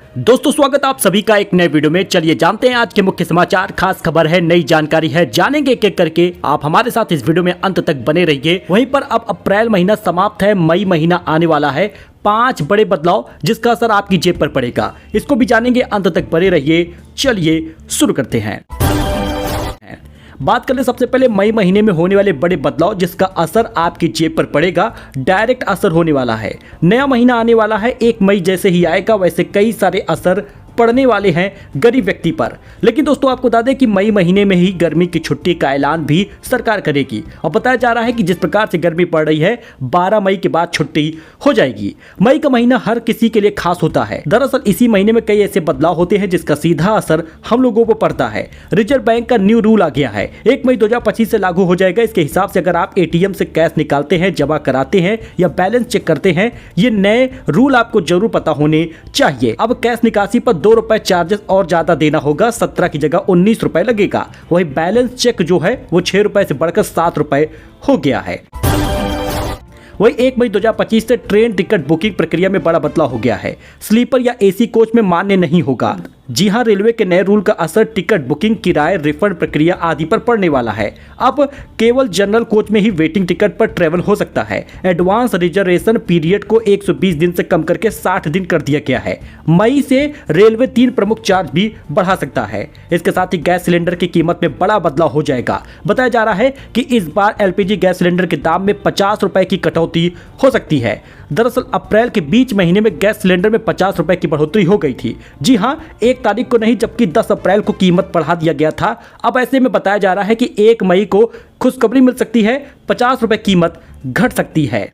दोस्तों स्वागत आप सभी का एक नए वीडियो में। चलिए जानते हैं आज के मुख्य समाचार। खास खबर है, नई जानकारी है, जानेंगे एक एक करके। आप हमारे साथ इस वीडियो में अंत तक बने रहिए। वहीं पर अब अप्रैल महीना समाप्त है, मई महीना आने वाला है। 5 बड़े बदलाव जिसका असर आपकी जेब पर पड़ेगा, इसको भी जानेंगे, अंत तक बने रहिए। चलिए शुरू करते हैं। बात कर ले सबसे पहले मई महीने में होने वाले बड़े बदलाव जिसका असर आपकी जेब पर पड़ेगा। डायरेक्ट असर होने वाला है। नया महीना आने वाला है, 1 मई जैसे ही आएगा वैसे कई सारे असर पड़ने वाले हैं गरीब व्यक्ति पर। लेकिन दोस्तों आपको बता दें कि मई महीने में ही गर्मी की छुट्टी का ऐलान भी सरकार करेगी और बताया जा रहा है कि जिस प्रकार से गर्मी पड़ रही है 12 मई के बाद छुट्टी हो जाएगी। मई का महीना हर किसी के लिए खास होता है। दरअसल इसी महीने में कई ऐसे बदलाव होते हैं जिसका सीधा असर हम लोगों पर पड़ता है। रिजर्व बैंक का न्यू रूल आ गया है, 1 मई 2025 से लागू हो जाएगा। इसके हिसाब से अगर आप ATM से कैश निकालते हैं, जमा कराते हैं या बैलेंस चेक करते हैं, ये नए रूल आपको जरूर पता होने चाहिए। अब कैश निकासी पर 2 रुपए चार्जेस और ज्यादा देना होगा, 17 की जगह 19 रुपए लगेगा। वही बैलेंस चेक जो है वो 6 रुपए से बढ़कर 7 रुपए हो गया है। वही 1 मई 2025 से ट्रेन टिकट बुकिंग प्रक्रिया में बड़ा बदलाव हो गया है। स्लीपर या AC कोच में मान्य नहीं होगा। जी हां, रेलवे के नए रूल का असर टिकट बुकिंग, किराए, रिफंड प्रक्रिया आदि पर पड़ने वाला है। अब केवल जनरल कोच में ही वेटिंग टिकट पर ट्रेवल हो सकता है। एडवांस रिजर्वेशन पीरियड को 120 दिन से कम करके 60 दिन कर दिया गया है। मई से रेलवे 3 प्रमुख चार्ज भी बढ़ा सकता है। इसके साथ ही गैस सिलेंडर की कीमत में बड़ा बदलाव हो जाएगा। बताया जा रहा है कि इस बार LPG गैस सिलेंडर के दाम में 50 रुपए की कटौती हो सकती है। दरअसल अप्रैल के बीच महीने में गैस सिलेंडर में 50 रुपए की बढ़ोतरी हो गई थी। जी हां, 1 तारीख को नहीं जबकि 10 अप्रैल को कीमत बढ़ा दिया गया था। अब ऐसे में बताया जा रहा है कि 1 मई को खुशखबरी मिल सकती है, 50 रुपए कीमत घट सकती है।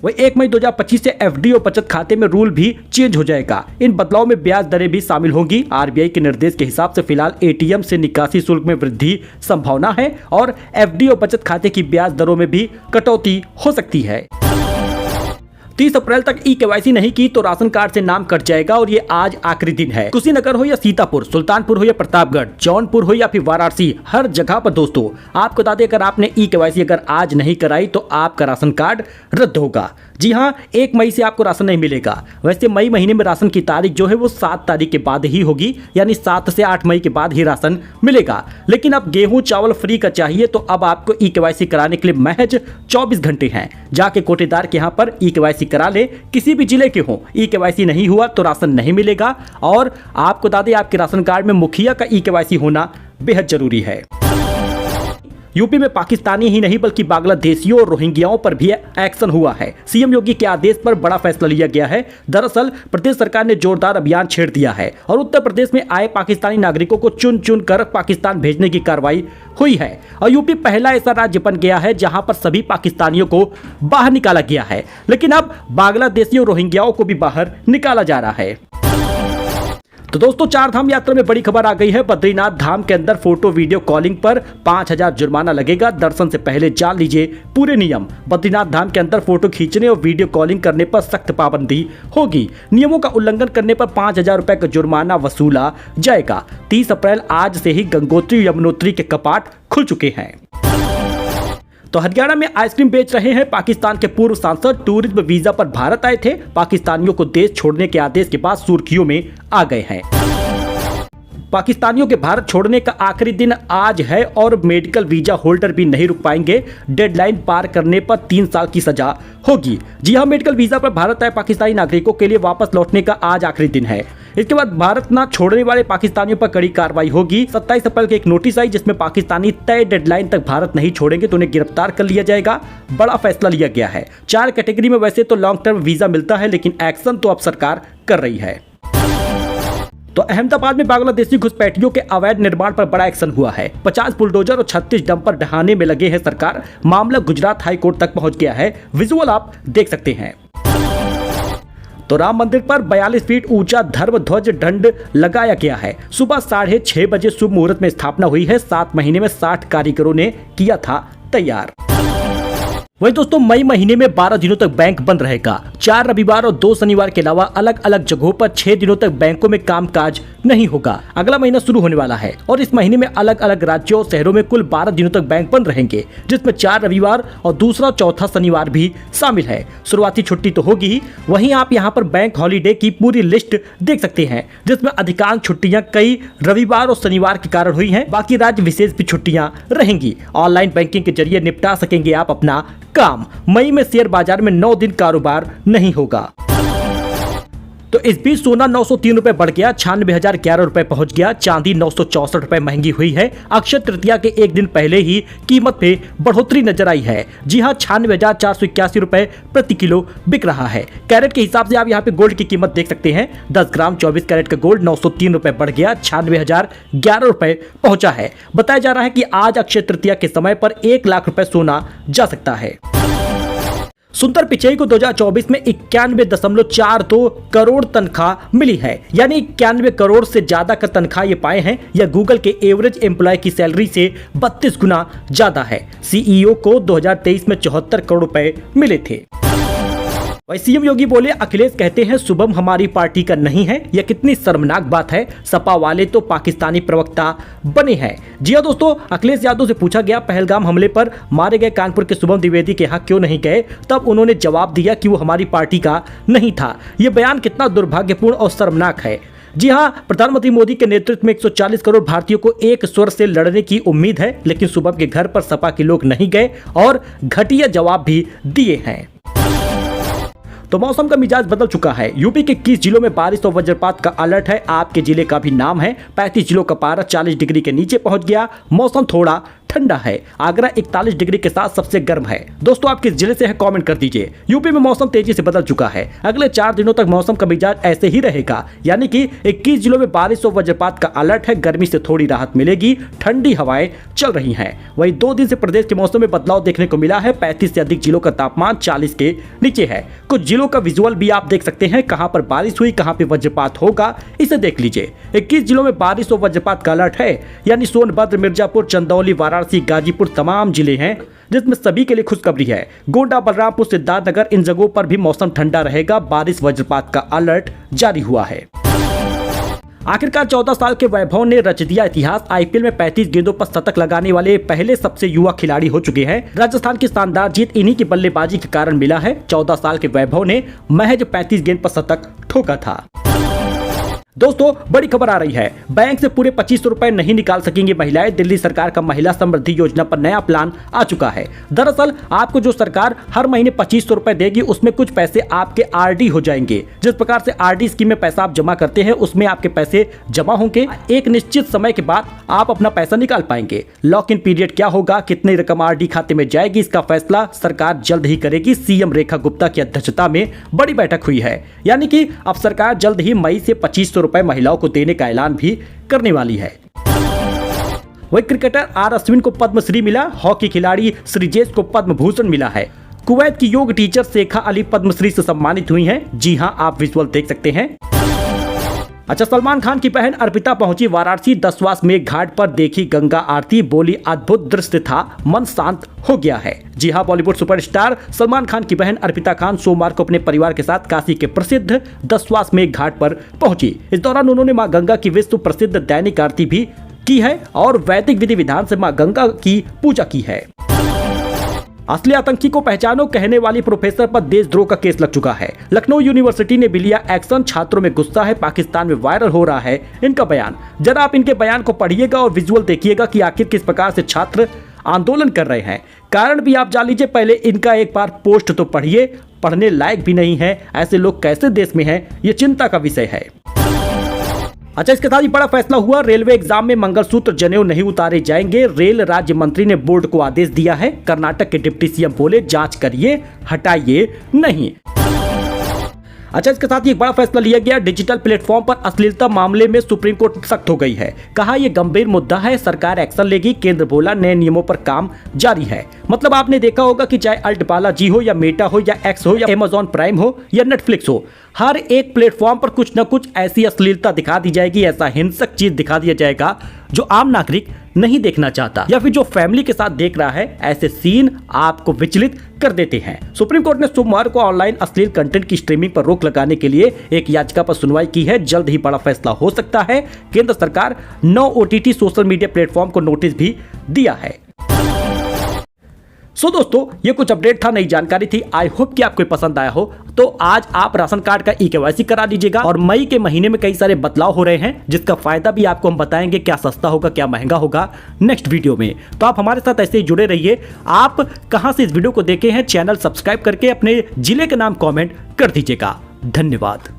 वही 1 मई 2025 से FD और बचत खाते में रूल भी चेंज हो जाएगा। इन बदलाव में ब्याज दरें भी शामिल होंगी। RBI के निर्देश के हिसाब से फिलहाल ATM से निकासी शुल्क में वृद्धि संभावना है और FD और बचत खाते की ब्याज दरों में भी कटौती हो सकती है। 30 अप्रैल तक KYC नहीं की तो राशन कार्ड से नाम कट जाएगा और ये आज आखिरी दिन है। कुशीनगर हो या सीतापुर, सुल्तानपुर हो या प्रतापगढ़, जौनपुर हो या फिर वाराणसी, हर जगह पर दोस्तों आपको बता दें अगर आपने KYC अगर आज नहीं कराई तो आपका राशन कार्ड रद्द होगा। जी हाँ, 1 मई से आपको राशन नहीं मिलेगा। वैसे मई महीने में राशन की तारीख जो है वो 7 तारीख के बाद ही होगी, यानी 7 से 8 मई के बाद ही राशन मिलेगा। लेकिन अब गेहूं चावल फ्री का चाहिए तो अब आपको KYC कराने के लिए महज 24 घंटे हैं। जाके कोटेदार के यहाँ पर KYC करा ले, किसी भी जिले के हो। KYC नहीं हुआ तो राशन नहीं मिलेगा। और आपको बता दें आपके राशन कार्ड में मुखिया का KYC होना बेहद जरूरी है। यूपी में पाकिस्तानी ही नहीं बल्कि बांग्लादेशियों और रोहिंग्याओं पर भी एक्शन हुआ है। CM योगी के आदेश पर बड़ा फैसला लिया गया है। दरअसल प्रदेश सरकार ने जोरदार अभियान छेड़ दिया है और उत्तर प्रदेश में आए पाकिस्तानी नागरिकों को चुन चुन कर पाकिस्तान भेजने की कार्रवाई हुई है। और यूपी पहला ऐसा राज्य बन गया है जहां पर सभी पाकिस्तानियों को बाहर निकाला गया है। लेकिन अब बांग्लादेशियों और रोहिंग्याओं को भी बाहर निकाला जा रहा है। तो दोस्तों 4 धाम यात्रा में बड़ी खबर आ गई है। बद्रीनाथ धाम के अंदर फोटो वीडियो कॉलिंग पर 5000 जुर्माना लगेगा। दर्शन से पहले जान लीजिए पूरे नियम। बद्रीनाथ धाम के अंदर फोटो खींचने और वीडियो कॉलिंग करने पर सख्त पाबंदी होगी। नियमों का उल्लंघन करने पर 5000 रुपए का जुर्माना वसूला जाएगा। 30 अप्रैल आज से ही गंगोत्री यमुनोत्री के कपाट खुल चुके हैं। तो हरियाणा में आइसक्रीम बेच रहे हैं पाकिस्तान के पूर्व सांसद। टूरिज्म वीजा पर भारत आए थे। पाकिस्तानियों को देश छोड़ने के आदेश के बाद सुर्खियों में आ गए हैं। पाकिस्तानियों के भारत छोड़ने का आखिरी दिन आज है और मेडिकल वीजा होल्डर भी नहीं रुक पाएंगे। डेडलाइन पार करने पर 3 साल की सजा होगी। जी हां, मेडिकल वीजा पर भारत आए पाकिस्तानी नागरिकों के लिए वापस लौटने का आज आखिरी दिन है। इसके बाद भारत ना छोड़ने वाले पाकिस्तानियों पर कड़ी कार्रवाई होगी। 27 अप्रैल की एक नोटिस आई जिसमें पाकिस्तानी तय डेडलाइन तक भारत नहीं छोड़ेंगे तो उन्हें गिरफ्तार कर लिया जाएगा। बड़ा फैसला लिया गया है। 4 कैटेगरी में वैसे तो लॉन्ग टर्म वीजा मिलता है, लेकिन एक्शन तो अब सरकार कर रही है। तो अहमदाबाद में बांग्लादेशी घुसपैठियों के अवैध निर्माण पर बड़ा एक्शन हुआ है। 50 बुलडोजर और 36 डंपर ढहाने में लगे हैं सरकार। मामला गुजरात हाई कोर्ट तक पहुंच गया है। विजुअल आप देख सकते हैं। तो राम मंदिर पर 42 फीट ऊंचा धर्म ध्वज दंड लगाया गया है। सुबह 6:30 बजे शुभ मुहूर्त में स्थापना हुई है। 7 महीने में 60 कारीगरों ने किया था तैयार। वही दोस्तों मई महीने में 12 दिनों तक बैंक बंद रहेगा। 4 रविवार और 2 शनिवार के अलावा अलग अलग जगहों पर 6 दिनों तक बैंकों में कामकाज नहीं होगा। अगला महीना शुरू होने वाला है और इस महीने में अलग अलग राज्यों और शहरों में कुल 12 दिनों तक बैंक बंद रहेंगे, जिसमें 4 रविवार और दूसरा चौथा शनिवार भी शामिल है। शुरुआती छुट्टी तो होगी ही, वहीं आप यहाँ पर बैंक हॉलीडे की पूरी लिस्ट देख सकते हैं, जिसमें अधिकांश छुट्टियां कई रविवार और शनिवार के कारण हुई हैं। बाकी राज्य विशेष भी छुट्टियां रहेंगी। ऑनलाइन बैंकिंग के जरिए निपटा सकेंगे आप अपना काम। मई में शेयर बाजार में 9 दिन कारोबार नहीं होगा। तो इस बीच सोना 903 रुपए बढ़ गया, 96,011 रुपए पहुंच गया। चांदी 964 रुपए महंगी हुई है। अक्षय तृतीया के एक दिन पहले ही कीमत पे बढ़ोतरी नजर आई है। जी हां, 96,481 रुपए प्रति किलो बिक रहा है। कैरेट के हिसाब से आप यहाँ पे गोल्ड की कीमत देख सकते हैं। 10 ग्राम 24 कैरेट का गोल्ड 903 रुपए बढ़ गया, 96,011 रुपए पहुंचा है। बताया जा रहा है कि आज अक्षय तृतीया के समय पर 1 लाख रुपए सोना जा सकता है। सुंदर पिचई को 2024 में 91.42 करोड़ तनख्वाह मिली है, यानी 91 करोड़ से ज्यादा का तनख्वाह ये पाए हैं। यह गूगल के एवरेज एम्प्लॉय की सैलरी से 32 गुना ज्यादा है। सीईओ को 2023 में 74 करोड़ रुपए मिले थे। वही सीएम योगी बोले, अखिलेश कहते हैं शुभम हमारी पार्टी का नहीं है। यह कितनी शर्मनाक बात है। सपा वाले तो पाकिस्तानी प्रवक्ता बने हैं। जी हां दोस्तों, अखिलेश यादव से पूछा गया पहलगाम हमले पर मारे गए कानपुर के शुभम द्विवेदी के यहाँ क्यों नहीं गए, तब उन्होंने जवाब दिया कि वो हमारी पार्टी का नहीं था। यह बयान कितना दुर्भाग्यपूर्ण और शर्मनाक है। जी हां, प्रधानमंत्री मोदी के नेतृत्व में 140 करोड़ भारतीयों को एक स्वर से लड़ने की उम्मीद है, लेकिन शुभम के घर पर सपा के लोग नहीं गए और घटिया जवाब भी दिए हैं। तो मौसम का मिजाज बदल चुका है। यूपी के 21 जिलों में बारिश और वज्रपात का अलर्ट है। आपके जिले का भी नाम है। 35 जिलों का पारा 40 डिग्री के नीचे पहुंच गया। मौसम थोड़ा ठंडा है। आगरा 41 डिग्री के साथ सबसे गर्म है। दोस्तों आप किस जिले से हैं कमेंट कर दीजिए। यूपी में मौसम तेजी से बदल चुका है। अगले 4 दिनों तक मौसम का मिजाज ऐसे ही रहेगा, यानी कि 21 जिलों में बारिश और वज्रपात का अलर्ट है। गर्मी से थोड़ी राहत मिलेगी, ठंडी हवाएं चल रही हैं। वहीं 2 दिन से प्रदेश के मौसम में बदलाव देखने को मिला है। 35 से अधिक जिलों का तापमान 40 के नीचे है। कुछ जिलों का विजुअल भी आप देख सकते हैं, कहां पर बारिश हुई, कहां पे वज्रपात होगा, इसे देख लीजिए। 21 जिलों में बारिश और वज्रपात का अलर्ट है, यानी सोनभद्र, मिर्जापुर, चंदौली, वाराणसी, गाजीपुर तमाम जिले हैं, जिसमें सभी के लिए खुशखबरी है। गोंडा, बलरामपुर, सिद्धार्थनगर, इन जगहों पर भी मौसम ठंडा रहेगा। बारिश वज्रपात का अलर्ट जारी हुआ है। आखिरकार 14 साल के वैभव ने रच दिया इतिहास। आईपीएल में 35 गेंदों पर शतक लगाने वाले पहले सबसे युवा खिलाड़ी हो चुके हैं। राजस्थान की शानदार जीत इन्हीं की बल्लेबाजी के कारण मिला है। 14 साल के वैभव ने महज 35 गेंद पर शतक ठोका था। दोस्तों बड़ी खबर आ रही है, बैंक से पूरे 2500 रुपए नहीं निकाल सकेंगी महिलाएं। दिल्ली सरकार का महिला समृद्धि योजना पर नया प्लान आ चुका है। दरअसल आपको जो सरकार हर महीने 2500 रुपए देगी, उसमें कुछ पैसे आपके आरडी हो जाएंगे। जिस प्रकार से आरडी स्कीम में पैसा आप जमा करते हैं, उसमें आपके पैसे जमा होंगे। एक निश्चित समय के बाद आप अपना पैसा निकाल पाएंगे। लॉक इन पीरियड क्या होगा, कितनी रकम आरडी खाते में जाएगी, इसका फैसला सरकार जल्द ही करेगी। सीएम रेखा गुप्ता की अध्यक्षता में बड़ी बैठक हुई है, यानी कि अब सरकार जल्द ही मई से 2500 रुपए महिलाओं को देने का ऐलान भी करने वाली है। वही क्रिकेटर आर अश्विन को पद्मश्री मिला। हॉकी खिलाड़ी श्रीजेश को पद्म भूषण मिला है। कुवैत की योग टीचर शेखा अली पद्मश्री से सम्मानित हुई हैं। जी हां, आप विजुअल देख सकते हैं। अच्छा, सलमान खान की बहन अर्पिता पहुंची वाराणसी। 10वां मेघ घाट पर देखी गंगा आरती, बोली अद्भुत दृश्य था, मन शांत हो गया है। जी हां, बॉलीवुड सुपरस्टार सलमान खान की बहन अर्पिता खान सोमवार को अपने परिवार के साथ काशी के प्रसिद्ध 10वां मेघ घाट पर पहुंची। इस दौरान उन्होंने मां गंगा की विश्व प्रसिद्ध दैनिक आरती भी की है और वैदिक विधि विधान से मां गंगा की पूजा की है। असली आतंकी को पहचानो कहने वाली प्रोफेसर पर देशद्रोह का केस लग चुका है। लखनऊ यूनिवर्सिटी ने भी लिया एक्शन। छात्रों में गुस्सा है। पाकिस्तान में वायरल हो रहा है इनका बयान। जरा आप इनके बयान को पढ़िएगा और विजुअल देखिएगा कि आखिर किस प्रकार से छात्र आंदोलन कर रहे हैं। कारण भी आप जान लीजिए। पहले इनका एक बार पोस्ट तो पढ़िए, पढ़ने लायक भी नहीं है। ऐसे लोग कैसे देश में हैं, ये चिंता का विषय है। अच्छा, इसके साथ ही बड़ा फैसला हुआ। रेलवे एग्जाम में मंगलसूत्र जनेऊ नहीं उतारे जाएंगे। रेल राज्य मंत्री ने बोर्ड को आदेश दिया है। कर्नाटक के डिप्टी सीएम बोले जांच करिए, हटाइए नहीं। अच्छा, इसके साथ ही एक बड़ा फैसला लिया गया। डिजिटल प्लेटफॉर्म पर अश्लीलता मामले में सुप्रीम कोर्ट सख्त हो गई है। कहा यह गंभीर मुद्दा है, सरकार एक्शन लेगी। केंद्र बोला नए नियमों पर काम जारी है। मतलब आपने देखा होगा कि चाहे अल्ट बालाजी हो या मेटा हो या एक्स हो या अमेजॉन प्राइम हो या नेटफ्लिक्स हो, हर एक प्लेटफॉर्म पर कुछ न कुछ ऐसी अश्लीलता दिखा दी जाएगी, ऐसा हिंसक चीज दिखा दिया जाएगा जो आम नागरिक नहीं देखना चाहता या फिर जो फैमिली के साथ देख रहा है, ऐसे सीन आपको विचलित कर देते हैं। सुप्रीम कोर्ट ने सोमवार को ऑनलाइन अश्लील कंटेंट की स्ट्रीमिंग पर रोक लगाने के लिए एक याचिका पर सुनवाई की है। जल्द ही बड़ा फैसला हो सकता है। केंद्र सरकार 9 OTT सोशल मीडिया प्लेटफॉर्म को नोटिस भी दिया है। सो दोस्तों, ये कुछ अपडेट था, नई जानकारी थी। आई होप कि आपको पसंद आया हो। तो आज आप राशन कार्ड का KYC करा लीजिएगा और मई के महीने में कई सारे बदलाव हो रहे हैं, जिसका फायदा भी आपको हम बताएंगे, क्या सस्ता होगा क्या महंगा होगा नेक्स्ट वीडियो में। तो आप हमारे साथ ऐसे ही जुड़े रहिए। आप कहां से इस वीडियो को देखे हैं, चैनल सब्सक्राइब करके अपने जिले का नाम कॉमेंट कर दीजिएगा। धन्यवाद।